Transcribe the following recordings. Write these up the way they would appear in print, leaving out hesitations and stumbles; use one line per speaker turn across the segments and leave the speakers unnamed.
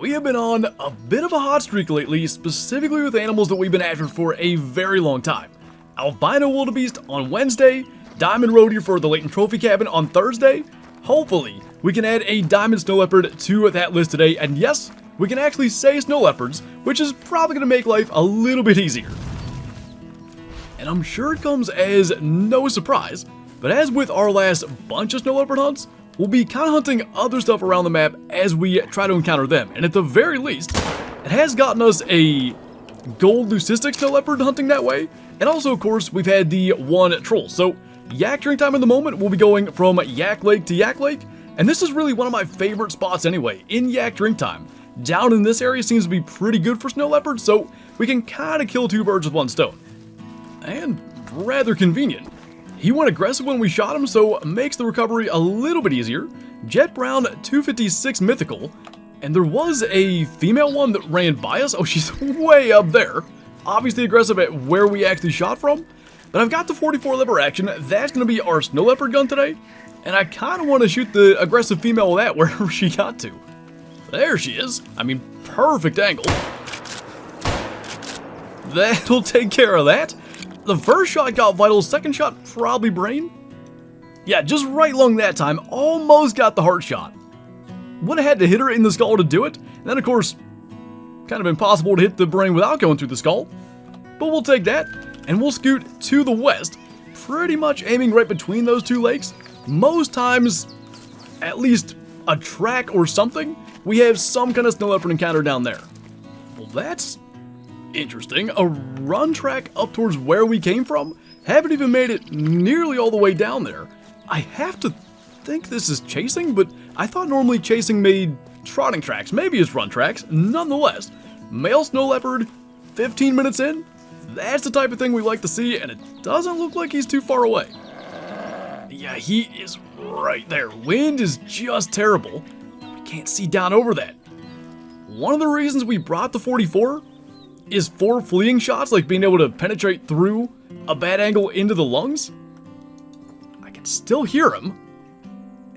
We have been on a bit of a hot streak lately, specifically with animals that we've been after for a very long time. Albino wildebeest on Wednesday, diamond roe deer for the Layton Trophy Cabin on Thursday. Hopefully, we can add a diamond snow leopard to that list today, and yes, we can actually say snow leopards, which is probably going to make life a little bit easier. And I'm sure it comes as no surprise, but as with our last bunch of snow leopard hunts, we'll be kind of hunting other stuff around the map as we try to encounter them, and at the very least, it has gotten us a gold leucistic snow leopard hunting that way, and also of course we've had the one troll. So yak drink time in the moment, we'll be going from Yak Lake to Yak Lake, and this is really one of my favorite spots anyway, in yak drink time. Down in this area seems to be pretty good for snow leopards, so we can kind of kill two birds with one stone. And rather convenient. He went aggressive when we shot him, so makes the recovery a little bit easier. Jet Brown 256 mythical, and there was a female one that ran by us. Oh, she's way up there. Obviously aggressive at where we actually shot from, but I've got the 44 lever action. That's going to be our snow leopard gun today, and I kind of want to shoot the aggressive female with that wherever she got to. There she is. I mean, perfect angle. That'll take care of that. The first shot got vital, second shot probably brain. Yeah, just right lung that time, almost got the heart shot. Would have had to hit her in the skull to do it, and then of course, kind of impossible to hit the brain without going through the skull. But we'll take that, and we'll scoot to the west, pretty much aiming right between those two lakes. Most times, at least a track or something, we have some kind of snow leopard encounter down there. Well, that's interesting. A run track up towards where we came from? Haven't even made it nearly all the way down there. I have to think this is chasing, but I thought normally chasing made trotting tracks. Maybe it's run tracks. Nonetheless, male snow leopard, 15 minutes in. That's the type of thing we like to see, and it doesn't look like he's too far away. Yeah, he is right there. Wind is just terrible. We can't see down over that. One of the reasons we brought the 44 is for fleeing shots, like being able to penetrate through a bad angle into the lungs. I can still hear him.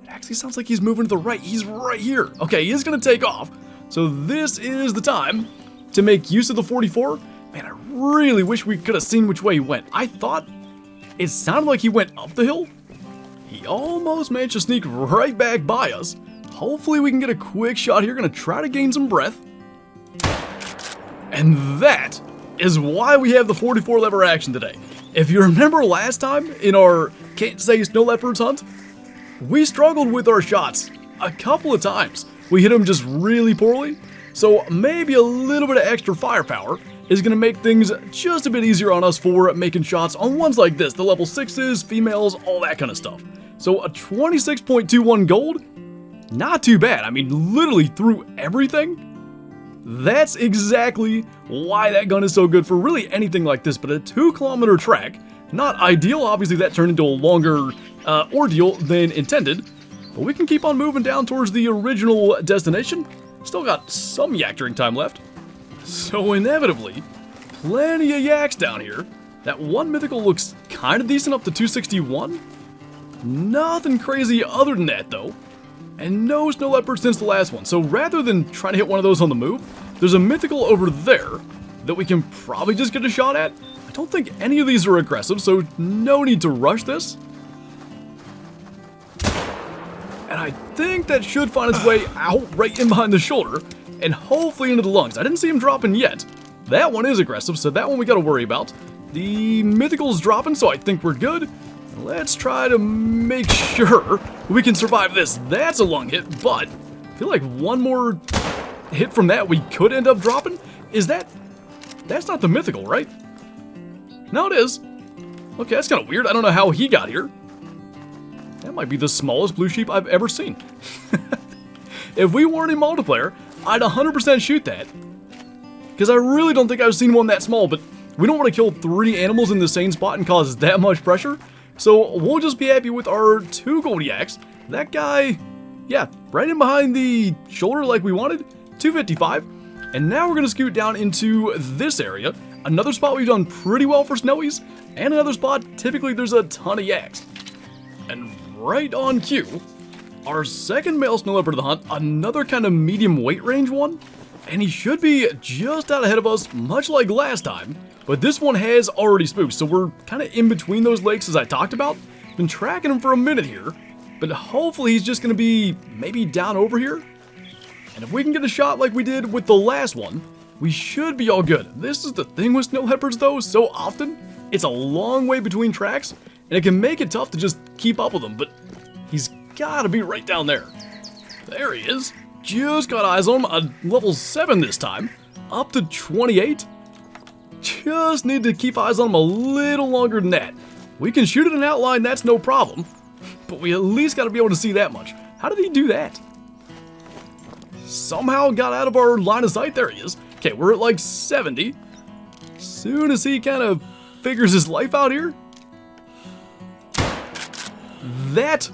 It actually sounds like he's moving to the right. He's right here. Okay, he is going to take off. So this is the time to make use of the 44. Man, I really wish we could have seen which way he went. I thought it sounded like he went up the hill. He almost managed to sneak right back by us. Hopefully we can get a quick shot here. Going to try to gain some breath. And that is why we have the 44 lever action today. If you remember last time in our Can't Say Snow Leopards hunt, we struggled with our shots a couple of times. We hit them just really poorly, so maybe a little bit of extra firepower is going to make things just a bit easier on us for making shots on ones like this, the level 6s, females, all that kind of stuff. So a 26.21 gold, not too bad. I mean, literally through everything. That's exactly why that gun is so good for really anything like this, but a 2-kilometer track, not ideal. Obviously that turned into a longer ordeal than intended, but we can keep on moving down towards the original destination. Still got some yak drink time left. So inevitably, plenty of yaks down here. That one mythical looks kind of decent up to 261. Nothing crazy other than that though. And no snow leopard since the last one. So rather than trying to hit one of those on the move, there's a mythical over there that we can probably just get a shot at. I don't think any of these are aggressive, so no need to rush this. And I think that should find its way out right in behind the shoulder and hopefully into the lungs. I didn't see him dropping yet. That one is aggressive, so that one we got to worry about. The mythical's dropping, so I think we're good. Let's try to make sure we can survive this. That's a lung hit, but I feel like one more hit from that we could end up dropping. Is that... That's not the mythical, right? No, it is. Okay, that's kind of weird. I don't know how he got here. That might be the smallest blue sheep I've ever seen. If we weren't in multiplayer, I'd 100% shoot that. Because I really don't think I've seen one that small, but we don't want to kill 3 animals in the same spot and cause that much pressure. So we'll just be happy with our 2 gold yaks. That guy, yeah, right in behind the shoulder like we wanted, 255. And now we're going to scoot down into this area. Another spot we've done pretty well for snowies, and another spot typically there's a ton of yaks. And right on cue, our second male snow leopard of the hunt, another kind of medium weight range one. And he should be just out ahead of us, much like last time. But this one has already spooked, so we're kind of in between those lakes as I talked about. Been tracking him for a minute here, but hopefully he's just going to be maybe down over here. And if we can get a shot like we did with the last one, we should be all good. This is the thing with snow leopards though, so often it's a long way between tracks, and it can make it tough to just keep up with them, but he's got to be right down there. There he is. Just got eyes on him, a level 7 this time, up to 28. Just need to keep eyes on him a little longer than that. We can shoot at an outline, that's no problem, but we at least got to be able to see that much. How did he do that? Somehow got out of our line of sight. There he is. Okay, we're at like 70. Soon as he kind of figures his life out here, that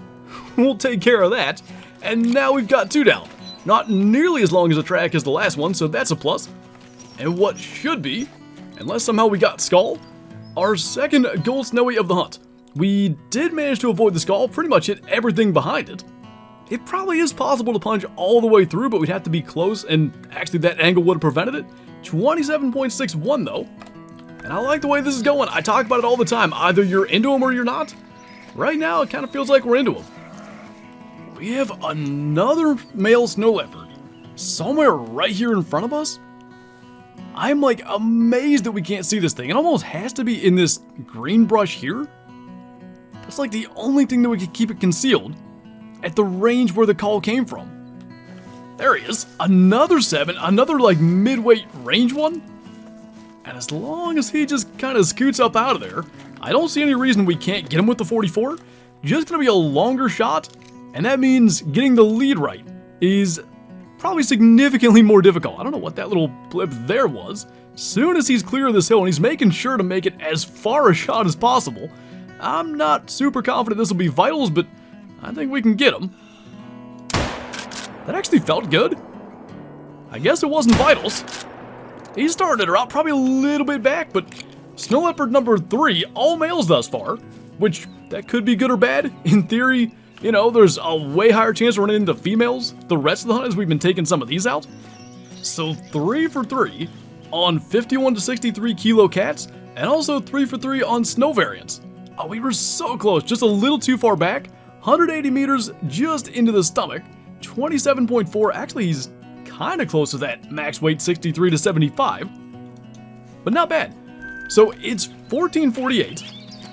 will take care of that. And now we've got 2 down. Not nearly as long as a track as the last one, so that's a plus. And what should be, unless somehow we got skull, our second gold snowy of the hunt. We did manage to avoid the skull, pretty much hit everything behind it. It probably is possible to punch all the way through, but we'd have to be close, and actually that angle would have prevented it. 27.61 though. And I like the way this is going. I talk about it all the time. Either you're into him or you're not. Right now, it kind of feels like we're into him. We have another male snow leopard somewhere right here in front of us. I'm like amazed that we can't see this thing. It almost has to be in this green brush here. That's like the only thing that we could keep it concealed at the range where the call came from. There he is. Another 7, another like mid-weight range one. And as long as he just kind of scoots up out of there, I don't see any reason we can't get him with the 44. Just gonna be a longer shot. And that means getting the lead right is probably significantly more difficult. I don't know what that little blip there was. Soon as he's clear of this hill and he's making sure to make it as far a shot as possible, I'm not super confident this will be vitals, but I think we can get him. That actually felt good. I guess it wasn't vitals. He started her out probably a little bit back, but snow leopard number 3, all males thus far, which that could be good or bad. In theory, you know, there's a way higher chance of running into females the rest of the hunt as we've been taking some of these out. So 3 for 3 on 51 to 63 kilo cats, and also 3 for 3 on snow variants. Oh, we were so close, just a little too far back. 180 meters just into the stomach. 27.4, actually he's kind of close to that max weight 63 to 75. But not bad. So it's 1448.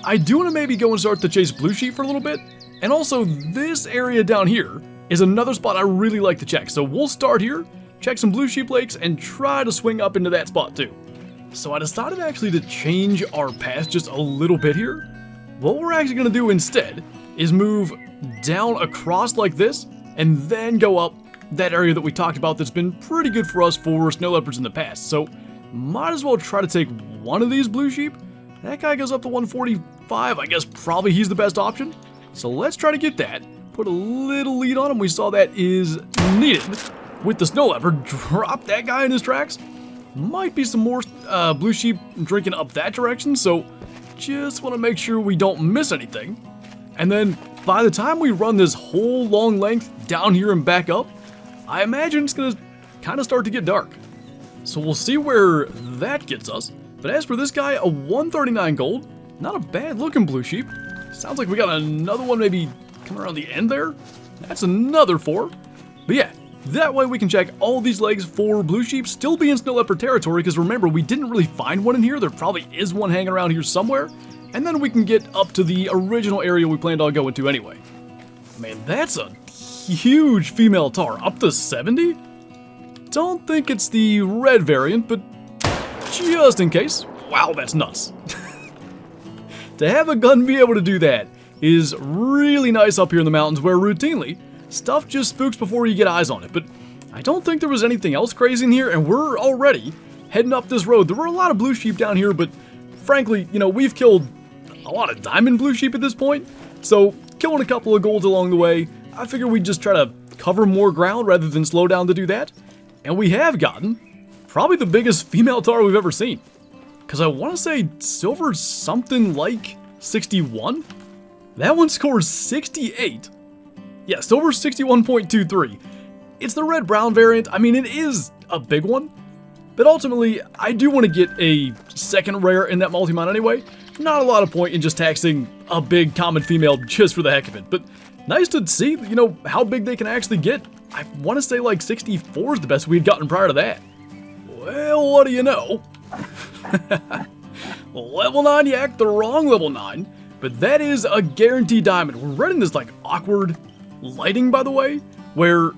I do want to maybe go and start to chase blue sheep for a little bit. And also, this area down here is another spot I really like to check. So we'll start here, check some blue sheep lakes, and try to swing up into that spot too. So I decided actually to change our path just a little bit here. What we're actually going to do instead is move down across like this, and then go up that area that we talked about that's been pretty good for us for snow leopards in the past. So might as well try to take one of these blue sheep. That guy goes up to 145. I guess probably he's the best option. So let's try to get that, put a little lead on him. We saw that is needed with the snow leopard. Drop that guy in his tracks. Might be some more blue sheep drinking up that direction, so just want to make sure we don't miss anything. And then by the time we run this whole long length down here and back up, I imagine it's going to kind of start to get dark. So we'll see where that gets us. But as for this guy, a 139 gold, not a bad looking blue sheep. Sounds like we got another one maybe coming around the end there. That's another 4. But yeah, that way we can check all these legs for blue sheep, still be in snow leopard territory, because remember, we didn't really find one in here. There probably is one hanging around here somewhere. And then we can get up to the original area we planned on going to anyway. Man, that's a huge female tar, up to 70? Don't think it's the red variant, but just in case. Wow, that's nuts. To have a gun be able to do that is really nice up here in the mountains, where routinely stuff just spooks before you get eyes on it. But I don't think there was anything else crazy in here, and we're already heading up this road. There were a lot of blue sheep down here, but frankly, you know, we've killed a lot of diamond blue sheep at this point, so killing a couple of golds along the way, I figured we'd just try to cover more ground rather than slow down to do that. And we have gotten probably the biggest female tar we've ever seen. Because I want to say silver something like 61. That one scores 68. Yeah, silver 61.23. It's the red-brown variant. I mean, it is a big one. But ultimately, I do want to get a second rare in that multi-mine anyway. Not a lot of point in just taxing a big common female just for the heck of it. But nice to see, you know, how big they can actually get. I want to say like 64 is the best we'd gotten prior to that. Well, what do you know? Level 9 yak, the wrong level 9. But that is a guaranteed diamond. We're running this like awkward lighting, by the way, where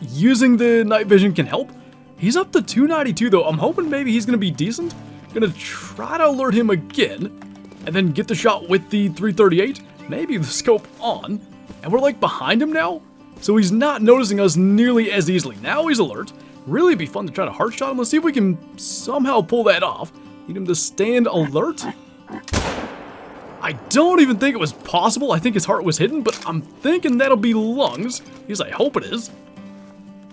using the night vision can help. He's up to 292 though. I'm hoping maybe he's going to be decent. Gonna try to alert him again and then get the shot with the 338. Maybe the scope on. And we're like behind him now. So he's not noticing us nearly as easily. Now he's alert. Really be fun to try to heart shot him. Let's see if we can somehow pull that off. Need him to stand alert. I don't even think it was possible. I think his heart was hidden, but I'm thinking that'll be lungs. At least I hope it is.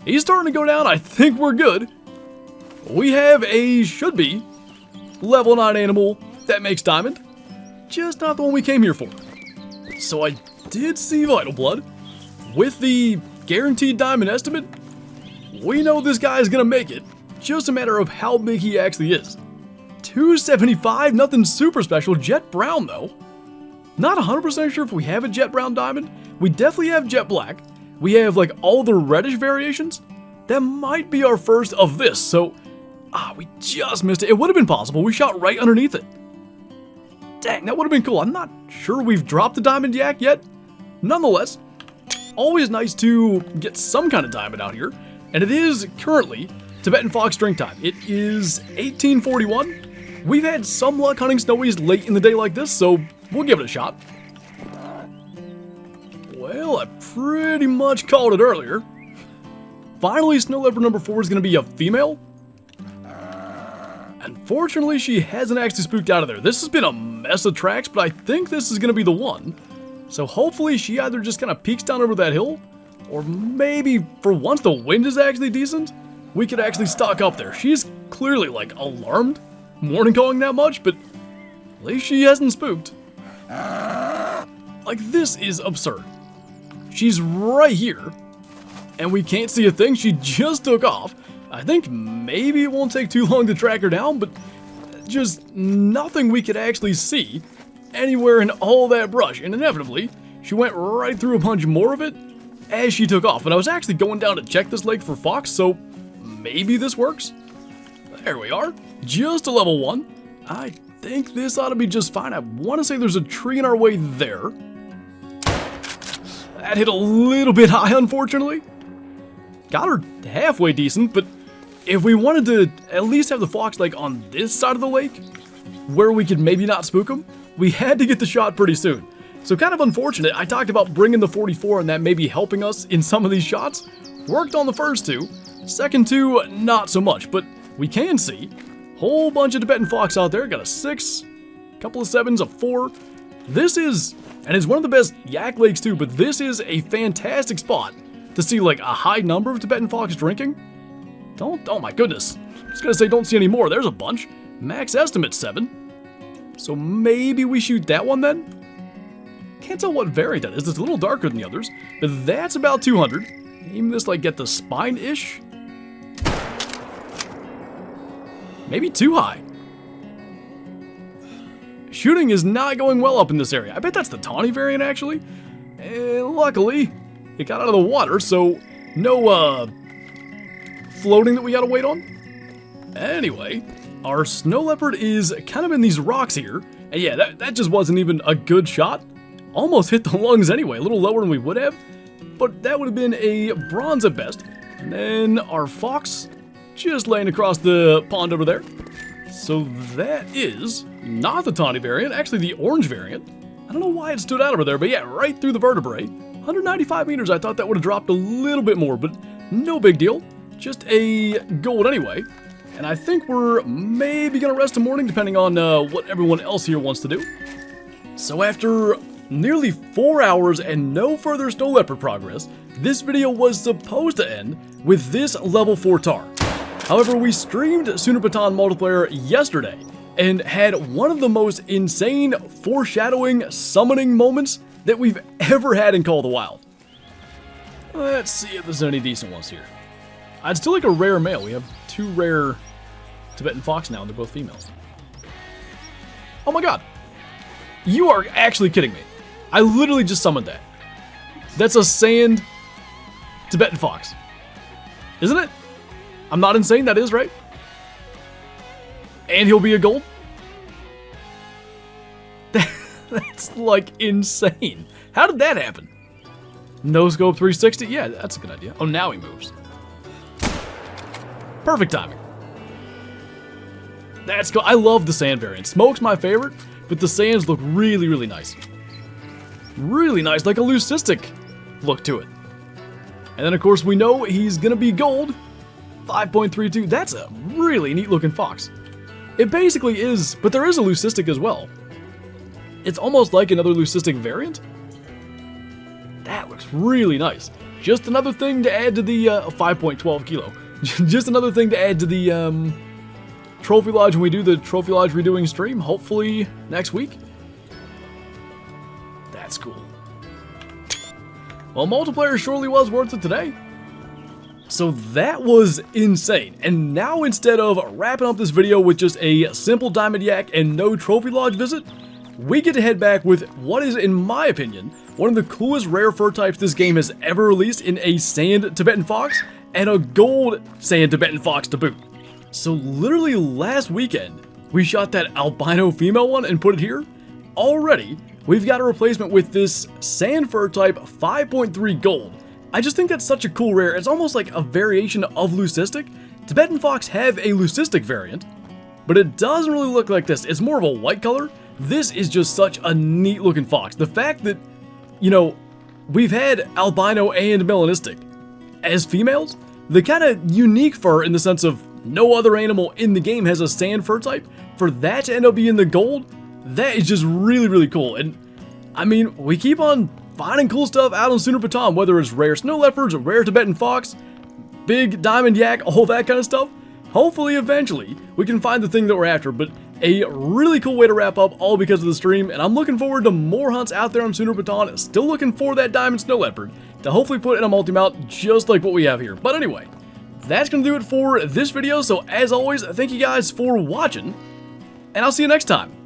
He's starting to go down. I think we're good. We have a, should be, level 9 animal that makes diamond. Just not the one we came here for. So I did see Vital Blood. With the guaranteed diamond estimate, we know this guy is going to make it. Just a matter of how big he actually is. 275, nothing super special. Jet brown though. Not 100% sure if we have a jet brown diamond. We definitely have jet black. We have like all the reddish variations. That might be our first of this, so we just missed it. It would have been possible. We shot right underneath it. Dang, that would have been cool. I'm not sure we've dropped the diamond yak yet. Nonetheless, always nice to get some kind of diamond out here. And it is currently Tibetan fox drink time. It is 1841. We've had some luck hunting snowies late in the day like this, so we'll give it a shot. Well, I pretty much called it earlier. Finally, snow leopard number 4 is going to be a female. Unfortunately, she hasn't actually spooked out of there. This has been a mess of tracks, but I think this is going to be the one. So hopefully she either just kind of peeks down over that hill, or maybe for once the wind is actually decent, we could actually stalk up there. She's clearly like alarmed, morning calling that much, but at least she hasn't spooked. Like, this is absurd. She's right here, and we can't see a thing. She just took off. I think maybe it won't take too long to track her down, but just nothing we could actually see anywhere in all that brush. And inevitably, she went right through a bunch more of it as she took off. And I was actually going down to check this lake for fox, so maybe this works. There we are. Just a level 1. I think this ought to be just fine. I want to say there's a tree in our way there. That hit a little bit high, unfortunately. Got her halfway decent, but if we wanted to at least have the fox like on this side of the lake, where we could maybe not spook them, we had to get the shot pretty soon. So kind of unfortunate. I talked about bringing the 44 and that maybe helping us in some of these shots. Worked on the first 2. Second 2, not so much, but we can see whole bunch of Tibetan fox out there. Got a 6, couple of 7s, a 4. This is, and it's one of the best yak lakes too, but this is a fantastic spot to see like a high number of Tibetan fox drinking. Oh my goodness. I was gonna say don't see any more. There's a bunch. Max estimate 7. So maybe we shoot that one then? Can't tell what variant that is. It's a little darker than the others, but that's about 200. Aim this like at the spine-ish. Maybe too high. Shooting is not going well up in this area. I bet that's the tawny variant actually. And luckily, it got out of the water, so no floating that we gotta wait on. Anyway, our snow leopard is kind of in these rocks here. And yeah, that just wasn't even a good shot. Almost hit the lungs anyway, a little lower than we would have. But that would have been a bronze at best. And then our fox just laying across the pond over there. So that is not the tawny variant, actually the orange variant. I don't know why it stood out over there, but yeah, right through the vertebrae. 195 meters, I thought that would have dropped a little bit more, but no big deal. Just a gold anyway. And I think we're maybe going to rest a morning, depending on what everyone else here wants to do. So after nearly 4 hours and no further snow leopard progress, this video was supposed to end with this level 4 tar. However, we streamed Sundarpatan multiplayer yesterday and had one of the most insane foreshadowing summoning moments that we've ever had in Call of the Wild. Let's see if there's any decent ones here. I'd still like a rare male. We have 2 rare Tibetan fox now, and they're both females. Oh my god. You are actually kidding me. I literally just summoned that. That's a sand Tibetan fox. Isn't it? I'm not insane, that is, right? And he'll be a gold? That's like insane. How did that happen? No scope 360? Yeah, that's a good idea. Oh, now he moves. Perfect timing. That's cool. I love the sand variant. Smoke's my favorite, but the sands look really, really nice. Really nice, like a leucistic look to it. And then, of course, we know he's going to be gold. 5.32. That's a really neat looking fox. It basically is, but there is a leucistic as well. It's almost like another leucistic variant. That looks really nice. Just another thing to add to the 5.12 kilo. Just another thing to add to the Trophy Lodge when we do the Trophy Lodge redoing stream, hopefully next week. That's cool. Well, multiplayer surely was worth it today. So that was insane. And now instead of wrapping up this video with just a simple Diamond Yak and no Trophy Lodge visit, we get to head back with what is, in my opinion, one of the coolest rare fur types this game has ever released in a sand Tibetan fox, and a gold sand Tibetan fox to boot. So literally last weekend, we shot that albino female one and put it here. Already, we've got a replacement with this sand fur type 5.3 gold. I just think that's such a cool rare. It's almost like a variation of leucistic. Tibetan fox have a leucistic variant, but it doesn't really look like this. It's more of a white color. This is just such a neat looking fox. The fact that, you know, we've had albino and melanistic as females, the kind of unique fur in the sense of no other animal in the game has a sand fur type, for that to end up being the gold, that is just really, really cool. And I mean, we keep on finding cool stuff out on Sundarpatan, whether it's rare snow leopards, or rare Tibetan fox, big diamond yak, all that kind of stuff. Hopefully, eventually, we can find the thing that we're after, but a really cool way to wrap up, all because of the stream, and I'm looking forward to more hunts out there on Sundarpatan. Still looking for that diamond snow leopard to hopefully put in a multi-mount just like what we have here. But anyway, that's going to do it for this video, so as always, thank you guys for watching, and I'll see you next time.